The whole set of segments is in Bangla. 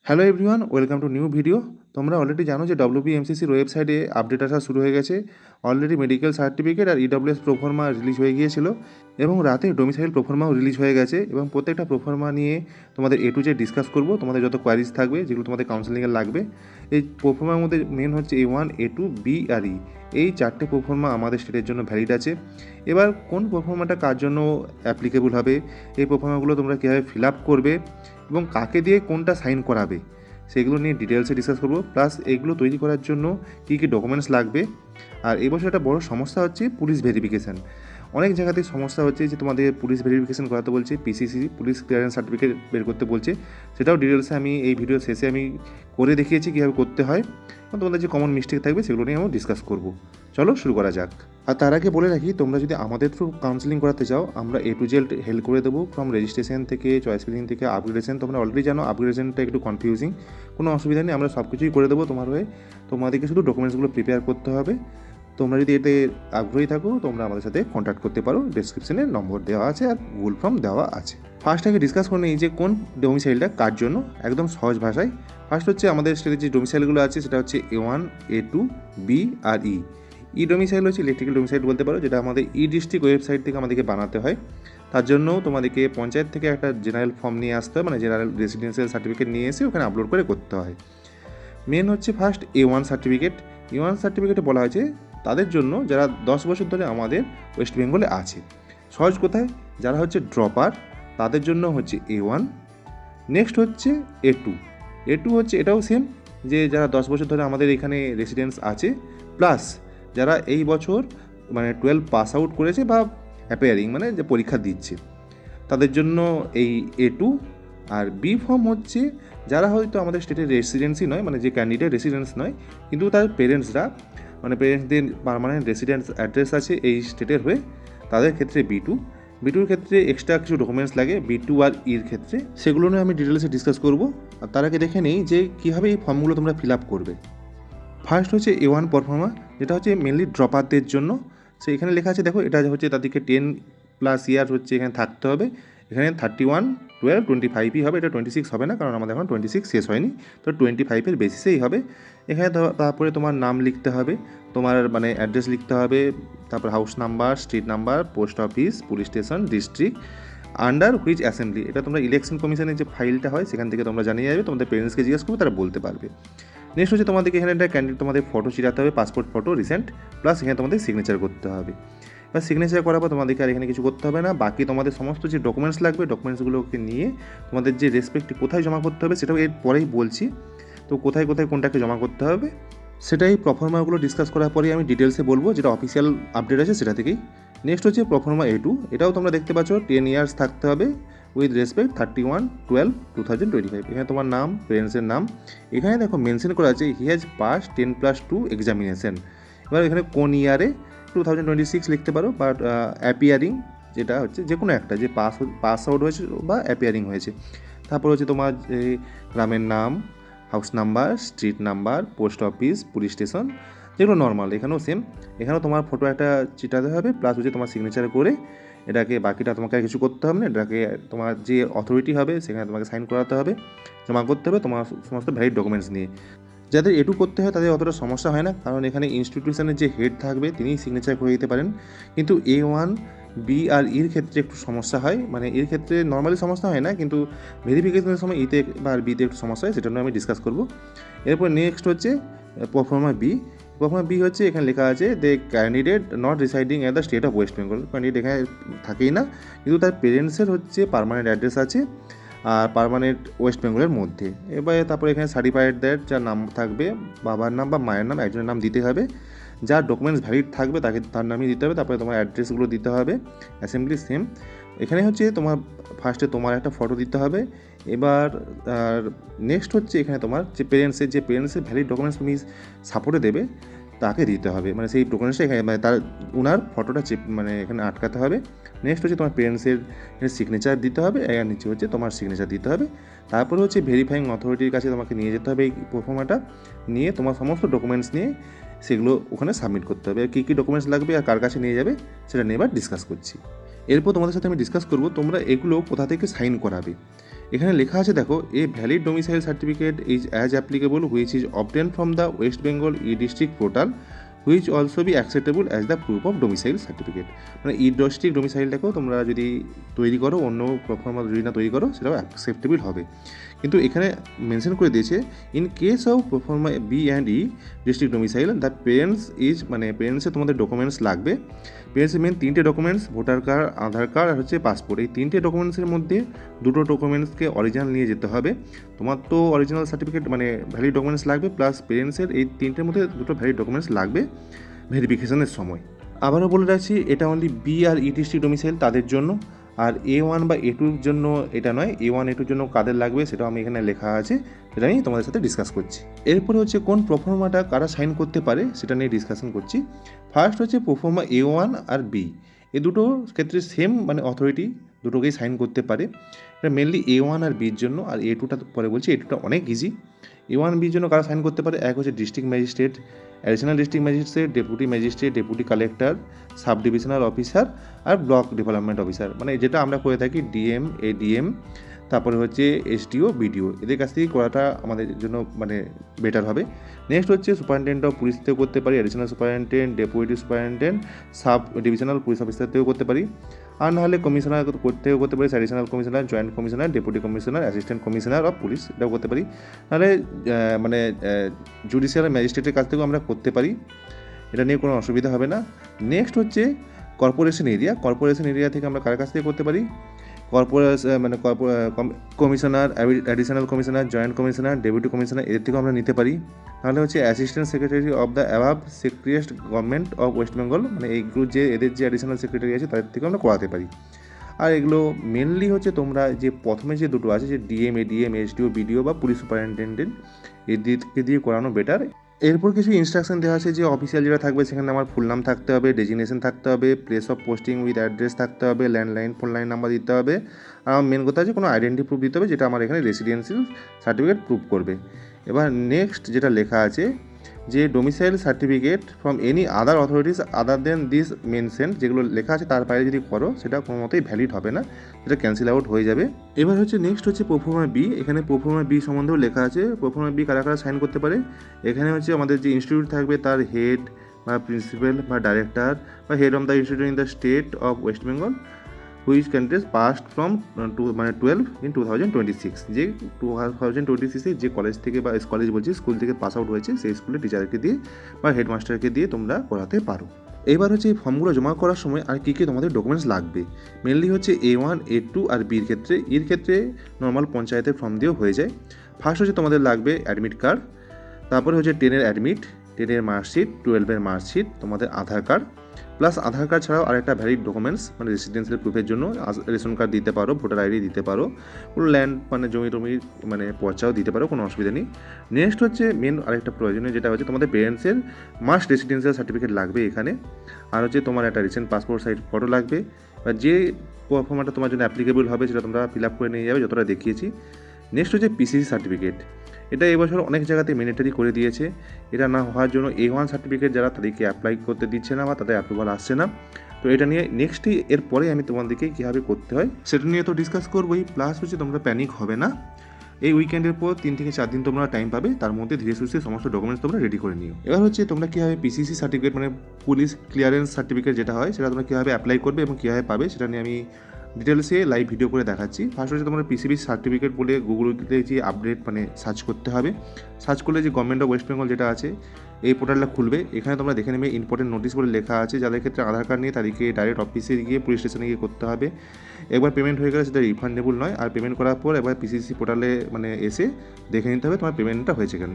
Hello everyone, welcome to new video. তোমরা অলরেডি জানো যে ডব্লিউবিএমসিসির ওয়েবসাইটে আপডেট আসা শুরু হয়ে গেছে। অলরেডি মেডিকেল সার্টিফিকেট আর ইডব্লিউএস প্রোফর্মা রিলিজ হয়ে গিয়েছিল এবং রাতে ডোমিসাইল প্রোফর্মাও রিলিজ হয়ে গেছে এবং প্রত্যেকটা প্রোফর্মা নিয়ে তোমাদের এ টু জেড ডিসকাস করবো। তোমাদের যত কোয়ারিজ থাকবে, যেগুলো তোমাদের কাউন্সেলিংয়ে লাগবে, এই প্রোফর্মার মধ্যে মেন হচ্ছে A1, A2, B আর E। এই চারটে প্রোফর্মা আমাদের স্টেটের জন্য ভ্যালিড আছে। এবার কোন প্রোফর্মাটা কার জন্য অ্যাপ্লিকেবল হবে, এই প্রোফর্মাগুলো তোমরা কীভাবে ফিল আপ করবে এবং কাকে দিয়ে কোনটা সাইন করাবে, সেগুলো নিয়ে ডিটেলসে ডিসকাস করবো। প্লাস এগুলো তৈরি করার জন্য কী কী ডকুমেন্টস লাগবে। আর এই বছর একটা বড় সমস্যা হচ্ছে পুলিশ ভেরিফিকেশান। অনেক জায়গাতে সমস্যা হচ্ছে যে তোমাদের পুলিশ ভেরিফিকেশান করাতে বলছে, পিসিসি পুলিশ ক্লিয়ারেন্স সার্টিফিকেট বের করতে বলছে। সেটাও ডিটেলসে আমি এই ভিডিও শেষে আমি করে দেখিয়েছি কীভাবে করতে হয়। তোমাদের যে কমন মিস্টেক থাকবে সেগুলো নিয়ে আমি ডিসকাস করবো। চলো শুরু করা যাক। আর তার আগে বলে রাখি, তোমরা যদি আমাদের থ্রু কাউন্সেলিং করাতে চাও, আমরা এ টু জেড হেল্প করে দেবো, ফ্রম রেজিস্ট্রেশন থেকে চয়েস ফিলিং থেকে আপগ্রেডেশন। তোমরা অলরেডি জানো আপগ্রেডেশনটা একটু কনফিউজিং, কোনো অসুবিধা নেই, আমরা সব কিছুই করে দেবো তোমার হয়ে। তোমাদেরকে শুধু ডকুমেন্টসগুলো প্রিপেয়ার করতে হবে। তোমরা যদি এতে আগ্রহী থাকো, তোমরা আমাদের সাথে কন্ট্যাক্ট করতে পারো। ডেসক্রিপশনে নম্বর দেওয়া আছে আর গুগল ফর্ম দেওয়া আছে। ফার্স্ট আগে ডিসকাস করে নিই যে কোন ডোমিসাইলটা কার জন্য, একদম সহজ ভাষায়। ফার্স্ট হচ্ছে আমাদের স্টেটের যে ডোমিসাইলগুলো আছে সেটা হচ্ছে A1, A2, B আর E। ই ডোমিসাইল হচ্ছে ইলেকট্রিক্যাল ডোমিসাইল বলতে পারো, যেটা আমাদের ই ডিস্ট্রিক্ট ওয়েবসাইট থেকে আমাদেরকে বানাতে হয়। তার জন্য তোমাদেরকে পঞ্চায়েত থেকে একটা জেনারেল ফর্ম নিয়ে আসতে হয়, মানে জেনারেল রেসিডেন্সিয়াল সার্টিফিকেট নিয়ে এসে ওখানে আপলোড করে করতে হয়। মেন হচ্ছে ফার্স্ট A1 সার্টিফিকেট। A1 সার্টিফিকেটে বলা হয়েছে তাদের জন্য যারা 10 বছর ধরে আমাদের ওয়েস্ট বেঙ্গলে আছে। সহজ কোথায়, যারা হচ্ছে ড্রপার তাদের জন্য হচ্ছে A1। নেক্সট হচ্ছে A2 হচ্ছে এটাও সেম, যে যারা 10 বছর ধরে আমাদের এখানে রেসিডেন্স আছে, প্লাস যারা এই বছর মানে 12 পাস আউট করেছে বা অ্যাপিয়ারিং মানে যে পরীক্ষা দিচ্ছে, তাদের জন্য এই A2। আর বি ফর্ম হচ্ছে যারা হয়তো আমাদের স্টেটের রেসিডেন্সি নয়, মানে যে ক্যান্ডিডেট রেসিডেন্স নয়, কিন্তু তার পেরেন্টসরা মানে পেরেন্টসদের পার্মানেন্ট রেসিডেন্স অ্যাড্রেস আছে এই স্টেটের হয়ে, তাদের ক্ষেত্রে B2 ক্ষেত্রে এক্সট্রা কিছু ডকুমেন্টস লাগে B2 আর ইর ক্ষেত্রে, সেগুলো নিয়ে আমি ডিটেলসে ডিসকাস করবো। আর তার আগে দেখে নেই যে কীভাবে এই ফর্মগুলো তোমরা ফিল আপ করবে। ফার্স্ট হচ্ছে A1 পারফর্মার, যেটা হচ্ছে মেনলি ড্রপারদের জন্য। সে এখানে লেখা আছে, দেখো এটা হচ্ছে তাদেরকে 10+ ইয়ার হচ্ছে এখানে থাকতে হবে। এখানে 31, 12, 25ই হবে, এটা 26 হবে না, কারণ আমাদের এখন 26 শেষ হয়নি, তো 25-এর বেসিসেই হবে। এখানে তারপরে তোমার নাম লিখতে হবে, তোমার মানে অ্যাড্রেস লিখতে হবে, তারপর house number, street number, post office, police station, district, under which assembly. এটা তোমরা ইলেকশন কমিশনের যে ফাইলটা হয় সেখান থেকে তোমরা জানিয়ে যাবে, তোমাদের পেরেন্টসকে জিজ্ঞেস করবে, তারা বলতে পারবে। নেক্সট হচ্ছে তোমাদেরকে এখানে একটা ক্যান্ডিডেট তোমাদের ফটো চিরাতে হবে, পাসপোর্ট ফটো রিসেন্ট, প্লাস এখানে তোমাদের সিগনেচার করতে হবে। এবার সিগনেচার করার পর তোমাদেরকে আর এখানে কিছু করতে হবে না। বাকি তোমাদের সমস্ত যে ডকুমেন্টস লাগবে, ডকুমেন্টসগুলোকে নিয়ে তোমাদের যে রেসপেক্টিভ কোথায় জমা করতে হবে সেটাও এর পরেই বলছি। তো কোথায় কোথায় কোনটাকে জমা করতে হবে সেটাই প্রফর্মাগুলো ডিসকাস করার পরেই আমি ডিটেলসে বলবো, যেটা অফিসিয়াল আপডেট আছে সেটা থেকেই। নেক্সট হচ্ছে প্রফর্মা A2, এটাও তোমরা দেখতে পাচ্ছ 10 ইয়ার্স থাকতে হবে উইথ রেসপেক্ট 31/12/2025। এখানে তোমার নাম, পেরেন্টসের নাম, এখানে দেখো মেনশন করা আছে হি হ্যাজ পাস 10+2 এক্সামিনেশন। এবার এখানে কোন ইয়ারে 2026 লিখতে পারো, বাট অ্যাপিয়ারিং যেটা হচ্ছে যে কোনো একটা, যে পাস আউট হয়েছে বা অ্যাপিয়ারিং হয়েছে। তারপর হচ্ছে তোমার যে গ্রামের নাম, house number, street number, post office, police station, যেগুলো নর্মাল। এখানেও সেম, এখানেও তোমার ফটো একটা চিটাতে হবে, প্লাস হচ্ছে তোমার সিগনেচার করে এটাকে, বাকিটা তোমাকে আর কিছু করতে হবে না। এটাকে তোমার যে অথরিটি হবে সেখানে তোমাকে সাইন করাতে হবে, জমা করতে হবে তোমার সমস্ত ভ্যালিড ডকুমেন্টস নিয়ে। যাদের A2 করতে হয় তাদের অতটা সমস্যা হয় না, কারণ এখানে ইনস্টিটিউশনের যে হেড থাকবে তিনিই সিগনেচার করে দিতে পারেন। কিন্তু A1, B আর ইর ক্ষেত্রে একটু সমস্যা হয়, মানে এর ক্ষেত্রে নর্মালি সমস্যা হয় না, কিন্তু ভেরিফিকেশনের সময় ইতে বা বিতে একটু সমস্যা হয়, সেটা নিয়ে আমি ডিসকাস করবো। এরপর নেক্সট হচ্ছে পারফর্মার বি হচ্ছে এখানে লেখা আছে the candidate not residing at the state of West Bengal. Candidate এখানে থাকেই না, কিন্তু তার পেরেন্টসের হচ্ছে পার্মানেন্ট অ্যাড্রেস আছে আর পার্মানেন্ট ওয়েস্ট বেঙ্গলের মধ্যে। এবারে তারপরে এখানে সার্টিফাইড দ্যাট, যার নাম থাকবে, বাবার নাম বা মায়ের নাম, একজনের নাম দিতে হবে। যার ডকুমেন্টস ভ্যালিড থাকবে তাকে তার নামই দিতে হবে। তারপরে তোমার অ্যাড্রেসগুলো দিতে হবে, অ্যাসেম্বলি সেম। এখানে হচ্ছে তোমার ফার্স্টে তোমার একটা ফটো দিতে হবে। এবার আর নেক্সট হচ্ছে এখানে তোমার যে পেরেন্টসের ভ্যালিড ডকুমেন্টস তুমি সাপোর্টে দেবে তাকে দিতে হবে, মানে সেই ডকুমেন্টসটা এখানে মানে তার ওনার ফটোটা মানে এখানে আটকাতে হবে। নেক্সট হচ্ছে তোমার পেরেন্টসের সিগনেচার দিতে হবে, এর নিচে হচ্ছে তোমার সিগনেচার দিতে হবে। তারপরে হচ্ছে ভেরিফাইং অথরিটির কাছে তোমাকে নিয়ে যেতে হবে এই প্রফর্মাটা নিয়ে, তোমার সমস্ত ডকুমেন্টস নিয়ে সেগুলো ওখানে সাবমিট করতে হবে। কী কী ডকুমেন্টস লাগবে আর কার কাছে নিয়ে যাবে সেটা নিয়ে এবার ডিসকাস করছি। এরপর তোমাদের সাথে আমি ডিসকাস করব তোমরা এগুলো কোথা থেকে সাইন করাবে। এখানে লেখা আছে দেখো, a valid domicile certificate is as applicable which is obtain from the West Bengal E district portal which also be acceptable as the proof of domicile certificate. মানে ই ডিস্ট্রিক্ট ডোমিসাইলটাকেও তোমরা যদি তৈরি করো, অন্য প্রফর্মা যদি না তৈরি করো, সেটাও অ্যাকসেপ্টেবল হবে। কিন্তু এখানে মেনশন করে দিয়েছে in case of proforma B and E district domicile the parents is, মানে পেরেন্টসে তোমাদের ডকুমেন্টস লাগবে। পেরেন্টসের মেন 3টে documents, voter card, Aadhaar card আর হচ্ছে পাসপোর্ট। এই 3টে ডকুমেন্টসের মধ্যে 2টো ডকুমেন্টসকে অরিজিনাল নিয়ে যেতে হবে। তোমার তো অরিজিনাল সার্টিফিকেট মানে ভ্যালিড ডকুমেন্টস লাগবে, প্লাস পেরেন্টসের এই 3টের মধ্যে 2টো ভ্যালিড ডকুমেন্টস লাগবে ভেরিফিকেশনের সময়। আবারও বলে রাখছি, এটা অনলি বি আর ই ডিস্ট্রিক্ট ডোমিসাইল তাদের জন্য, আর A1 বা A2-র জন্য এটা নয়। A1 A2-র জন্য কাদের লাগবে সেটাও আমি এখানে লেখা আছে, সেটা নিয়ে তোমাদের সাথে ডিসকাস করছি। এরপরে হচ্ছে কোন প্রফর্মাটা কারা সাইন করতে পারে সেটা নিয়ে ডিসকাশন করছি। ফার্স্ট হচ্ছে প্রফর্মা A1 আর B, এই দুটো ক্ষেত্রে সেম মানে অথরিটি দুটোকেই সাইন করতে পারে। এটা মেনলি A1 আর Bর জন্য, আর A2টা পরে বলছি। A2টা অনেক ইজি। A1 Bর জন্য কারা সাইন করতে পারে, এক হচ্ছে district magistrate, additional district magistrate, deputy magistrate, deputy collector, sub divisional officer আর ব্লক ডেভেলপমেন্ট অফিসার, মানে যেটা আমরা করে থাকি ডিএম, এডিএম, তারপরে হচ্ছে এসডিও, বিডিও, এদের কাছ থেকে করাটা আমাদের জন্য মানে বেটার হবে। নেক্সট হচ্ছে সুপারিনটেন্ডেন্ট অফ পুলিশ থেকেও করতে পারি, additional superintendent, deputy superintendent, sub divisional police officer থেকেও করতে পারি। আর নাহলে কমিশনার থেকেও করতে পারি, additional commissioner, joint commissioner, deputy commissioner, assistant commissioner of police, এটাও করতে পারি। নাহলে মানে জুডিশিয়াল ম্যাজিস্ট্রেটের কাছ থেকেও আমরা করতে পারি, এটা নিয়ে কোনো অসুবিধা হবে না। নেক্সট হচ্ছে কর্পোরেশন এরিয়া। কর্পোরেশন এরিয়া থেকে আমরা কার কাছ থেকে করতে পারি, কর্পোরেশন মানে commissioner, additional commissioner, joint commissioner, deputy commissioner, এদের থেকেও আমরা নিতে পারি। তাহলে হচ্ছে assistant secretary of the above secretariat government of West Bengal, মানে এইগুলো যে এদের যে অ্যাডিশনাল সেক্রেটারি আছে তাদের থেকেও আমরা করাতে পারি। আর এগুলো মেনলি হচ্ছে তোমরা যে প্রথমে যে দুটো আছে, যে ডিএম, এডিএম, এসডিও, বিডিও বা পুলিশ সুপারিনটেন্ডেন্ট, এদেরকে দিয়ে করানো বেটার। এরপর কিছু ইনস্ট্রাকশন দেওয়া আছে যে অফিসিয়াল যেটা থাকবে সেখানে আমার ফুল নাম থাকতে হবে, ডেজিগনেশন থাকতে হবে, place of posting with address থাকতে হবে, ল্যান্ডলাইন ফোন লাইন নাম্বার দিতে হবে। আর আমার মেন কথা আছে কোনো আইডেন্টি প্রুফ দিতে হবে, যেটা আমার এখানে রেসিডেন্সিয়াল সার্টিফিকেট প্রুফ করবে। এবার নেক্সট যেটা লেখা আছে যে domicile certificate from any other authorities other than this mention, যেগুলো লেখা আছে তার বাইরে যদি করো সেটা কোনো মতেই ভ্যালিড হবে না, সেটা ক্যান্সেল আউট হয়ে যাবে। এবার হচ্ছে নেক্সট হচ্ছে প্রফর্মা বি। এখানে প্রফর্মা বি সম্বন্ধেও লেখা আছে, প্রফর্মা বি কারা কারা সাইন করতে পারে। এখানে হচ্ছে আমাদের যে ইনস্টিটিউট থাকবে তার হেড বা প্রিন্সিপাল বা ডাইরেক্টর বা head of the institute in the state of West Bengal which candidates past from 12 in 2026, যে 2026 যে কলেজ থেকে বা কলেজ বলছি স্কুল থেকে পাস আউট হয়েছে সেই স্কুলের টিচারকে দিয়ে বা হেডমাস্টারকে দিয়ে তোমরা করাতে পারো। এবার হচ্ছে এই ফর্মগুলো জমা করার সময় আর কী কী তোমাদের ডকুমেন্টস লাগবে। মেনলি হচ্ছে A1, A2 আর বির ক্ষেত্রে, এর ক্ষেত্রে নর্মাল পঞ্চায়েতের ফর্ম দিয়েও হয়ে যায়। ফার্স্ট হচ্ছে তোমাদের লাগবে অ্যাডমিট কার্ড, তারপরে হচ্ছে 10-এর অ্যাডমিট, 10-এর মার্কশিট, 12-এর মার্কশিট, তোমাদের আধার কার্ড, প্লাস আধার কার্ড ছাড়াও আরেকটা ভ্যালিড ডকুমেন্টস মানে রেসিডেন্সিয়াল প্রুফের জন্য রেশন কার্ড দিতে পারো, ভোটার আইডি দিতে পারো, ল্যান্ড মানে জমি টমি মানে পর্চাও দিতে পারো, কোনো অসুবিধা নেই। নেক্সট হচ্ছে মেন আরেকটা প্রয়োজনীয় যেটা হচ্ছে তোমাদের পেরেন্টসের মাস্ট রেসিডেন্সিয়াল সার্টিফিকেট লাগবে এখানে। আর হচ্ছে তোমার একটা রিসেন্ট পাসপোর্ট সাইজ ফটো লাগবে, বা যে ফর্মটা তোমার জন্য অ্যাপ্লিকেবল হবে সেটা তোমরা ফিল আপ করে নিয়ে যাবে যতটা দেখিয়েছি। নেক্সট হচ্ছে পিসিসি সার্টিফিকেট, এটা এবছর অনেক জায়গাতে ম্যান্ডেটরি করে দিয়েছে। এটা না হওয়ার জন্য A1 সার্টিফিকেট যারা তাদেরকে অ্যাপ্লাই করতে দিচ্ছে না বা তাদের অ্যাপ্রুভাল আসছে না। তো এটা নিয়ে নেক্সটই এরপরে আমি তোমাদেরকে কীভাবে করতে হয় সেটা নিয়ে তো ডিসকাস করবোই। প্লাস হচ্ছে তোমরা প্যানিক হবে না, এই উইকেন্ডের পর 3 থেকে 4 দিন তোমরা টাইম পাবে, তার মধ্যে ধীরে সুস্থে সমস্ত ডকুমেন্টস তোমরা রেডি করে নিও। এবার হচ্ছে তোমরা কীভাবে পিসিসি সার্টিফিকেট মানে পুলিশ ক্লিয়ারেন্স সার্টিফিকেট যেটা হয় সেটা তোমরা কীভাবে অ্যাপ্লাই করবে এবং কীভাবে পাবে সেটা নিয়ে আমি ডিটেলসে লাইভ ভিডিও করে দেখাচ্ছি। ফার্স্ট হচ্ছে তোমার পিসিবি সার্টিফিকেট বলে গুগলতে যে আপডেট মানে সার্চ করতে হবে। সার্চ করলে যে গভর্নমেন্ট অফ ওয়েস্ট বেঙ্গল যেটা আছে এই পোর্টালটা খুলবে। এখানে তোমরা দেখে নেবে ইম্পর্টেন্ট নোটিশ বলে লেখা আছে, যাদের ক্ষেত্রে আধার কার্ড নিয়ে তাদেরকে ডাইরেক্ট অফিসে গিয়ে পুলিশ স্টেশনে গিয়ে করতে হবে। একবার পেমেন্ট হয়ে গেলে সেটা রিফান্ডেবল নয়, আর পেমেন্ট করার পর একবার পিসিসি পোর্টালে মানে এসে দেখে নিতে হবে তোমার পেমেন্টটা হয়েছে কেন।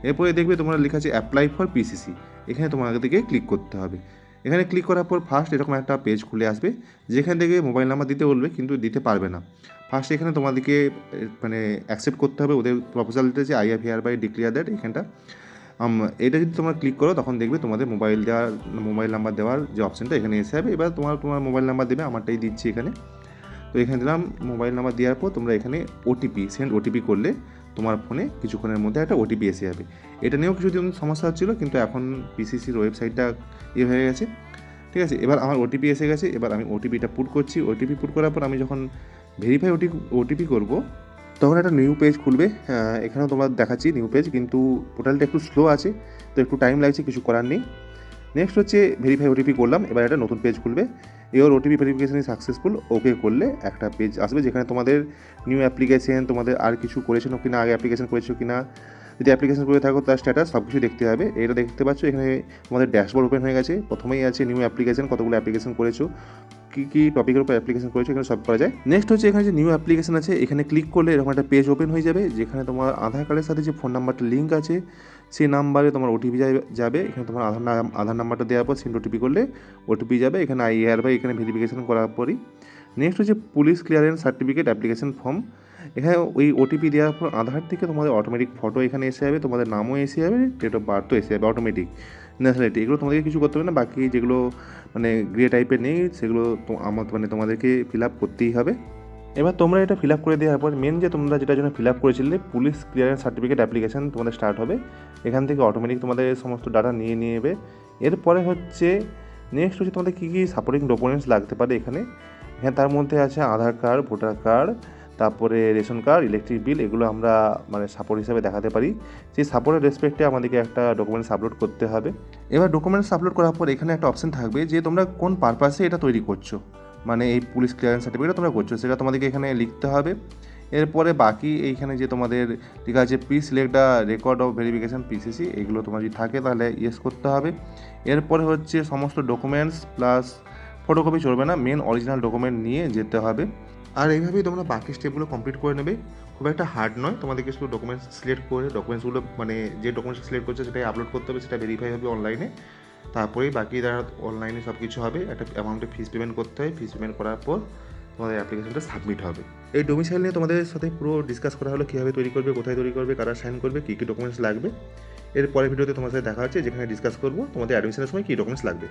এরপরে দেখবে তোমরা লেখা আছে অ্যাপ্লাই ফর পিসিসি, এখানে তোমাদেরকে ক্লিক করতে হবে। এখানে ক্লিক করার পর ফার্স্ট এরকম একটা পেজ খুলে আসবে, যেখান থেকে মোবাইল নাম্বার দিতে বলবে কিন্তু দিতে পারবে না। ফার্স্ট এখানে তোমাদেরকে মানে অ্যাকসেপ্ট করতে হবে ওদের প্রপোজাল দিতে, যে IF hereby ডিক্লেয়ার দ্যাট, এখানটা এটা যদি তোমরা ক্লিক করো তখন দেখবে তোমাদের মোবাইল নাম্বার দেওয়ার যে অপশানটা এখানে এসে যাবে। এবার তোমার মোবাইল নাম্বার দেবে, আমারটাই দিচ্ছি এখানে। তো এখানে দিলাম মোবাইল নাম্বার দেওয়ার পর তোমরা এখানে সেন্ড ওটিপি করলে তোমার ফোনে কিছুক্ষণের মধ্যে একটা ওটিপি এসে যাবে। এটা নিয়েও কিছুদিন সমস্যা হচ্ছিলো, কিন্তু এখন পিসিসির ওয়েবসাইটটা হয়ে গেছে। ঠিক আছে, এবার আমার ওটিপি এসে গেছে। এবার আমি ওটিপিটা পুট করছি। ওটিপি পুট করার পর আমি যখন ভেরিফাই ওটিপি করব, তখন একটা নিউ পেজ খুলবে। এখানেও তোমরা দেখাচ্ছি নিউ পেজ, কিন্তু পোর্টালটা একটু স্লো আছে, তো একটু টাইম লাগছে, কিছু করার নেই। নেক্সট হচ্ছে ভেরিফাই ওটিপি করলাম, এবার একটা নতুন পেজ খুলবে। এবার ওটিপি ভেরিফিকেশন ইজ সাকসেসফুল, ওকে করলে একটা পেজ আসবে যেখানে তোমাদের নিউ অ্যাপ্লিকেশন, তোমাদের আর কিছু করেছো কি না, আগে অ্যাপ্লিকেশন করেছো কি না, যদি অ্যাপ্লিকেশন করে থাকো তার স্ট্যাটাস সব কিছু দেখতে হবে। এটা দেখতে পাচ্ছ এখানে তোমাদের ড্যাশবোর্ড ওপেন হয়ে গেছে। প্রথমেই আছে নিউ অ্যাপ্লিকেশন, কতগুলো অ্যাপ্লিকেশন করেছো, কী টপিকের উপর অ্যাপ্লিকেশন করেছো, এখানে সব করা যায়। নেক্সট হচ্ছে এখানে যে নিউ অ্যাপ্লিকেশন আছে, এখানে ক্লিক করলে এরকম একটা পেজ ওপেন হয়ে যাবে, যেখানে তোমার আধার কার্ডের সাথে যে ফোন নাম্বারটা লিঙ্ক আছে সেই নাম্বারে তোমার ওটিপি যাবে। এখানে তোমার আধার নাম্বারটা দেওয়ার পর সেন্ড ওটিপি করলে ওটিপি যাবে। এখানে বাই এখানে ভেরিফিকেশন করার পরই নেক্সট হচ্ছে police clearance certificate application form. এখানে ওই ওটিপি দেওয়ার পর আধার থেকে তোমাদের অটোমেটিক ফটো এখানে এসে যাবে, তোমাদের নামও এসে যাবে, ডেট অফ বার্থও এসে যাবে অটোমেটিক, ন্যাশনালিটি, এগুলো তোমাদেরকে কিছু করতে হবে না। বাকি যেগুলো মানে গ্রে টাইপের নেই সেগুলো তো তোমাদেরকে ফিল আপ করতেই হবে। এবার তোমরা এটা ফিল আপ করে দেওয়ার পর মেন যে তোমরা যেটার জন্য ফিল আপ করেছিলে পুলিশ ক্লিয়ারেন্স সার্টিফিকেট অ্যাপ্লিকেশন তোমাদের স্টার্ট হবে। এখান থেকে অটোমেটিক তোমাদের সমস্ত ডাটা নিয়ে নেবে। এরপরে হচ্ছে নেক্সট হচ্ছে তোমাদের কী কী সাপোর্টিং ডকুমেন্টস লাগতে পারে। এখানে তার মধ্যে আছে আধার কার্ড, ভোটার কার্ড, তারপরে রেশন কার্ড, ইলেকট্রিক বিল, এগুলো আমরা সাপোর্ট হিসাবে দেখাতে পারি। সেই সাপোর্টের রেসপেক্টে আমাদেরকে একটা ডকুমেন্টস আপলোড করতে হবে। এবার ডকুমেন্টস আপলোড করার পর এখানে একটা অপশন থাকবে যে তোমরা কোন পারপাসে এটা তৈরি করছো, এই পুলিশ ক্লিয়ারেন্স সার্টিফিকেট তোমরা করছো, সেটা তোমাদেরকে এখানে লিখতে হবে। এরপরে বাকি এইখানে যে তোমাদের লেখা আছে please select the record of verification PCC, এগুলো তোমার যদি থাকে তাহলে ইয়েস করতে হবে। এরপরে হচ্ছে সমস্ত ডকুমেন্টস প্লাস ফটোকপি চলবে না, মেন অরিজিনাল ডকুমেন্ট নিয়ে যেতে হবে। আর এইভাবেই তোমরা বাকি স্টেপগুলো কমপ্লিট করে নেবে। খুব একটা হার্ড নয়, তোমাদেরকে শুধু ডকুমেন্টস সিলেক্ট করে ডকুমেন্টসগুলো যে ডকুমেন্টস সিলেক্ট করছে সেটাই আপলোড করতে হবে, সেটা ভেরিফাই হবে অনলাইনে। তারপরেই বাকি যারা অনলাইনে সব কিছু হবে, একটা অ্যামাউন্টে ফিস পেমেন্ট করতে হয়। ফিস পেমেন্ট করার পর তোমাদের অ্যাপ্লিকেশনটা সাবমিট হবে। এই ডোমিসাইল নিয়ে তোমাদের সাথে পুরো ডিসকাস করা হলো, কীভাবে তৈরি করবে, কোথায় তৈরি করবে, কারা সাইন করবে, কী কী ডকুমেন্টস লাগবে। এর পরের ভিডিওতে তোমার সাথে দেখা হচ্ছে, যেখানে ডিসকাস করবো তোমাদের অ্যাডমিশনের সময় কী ডকুমেন্টস লাগবে।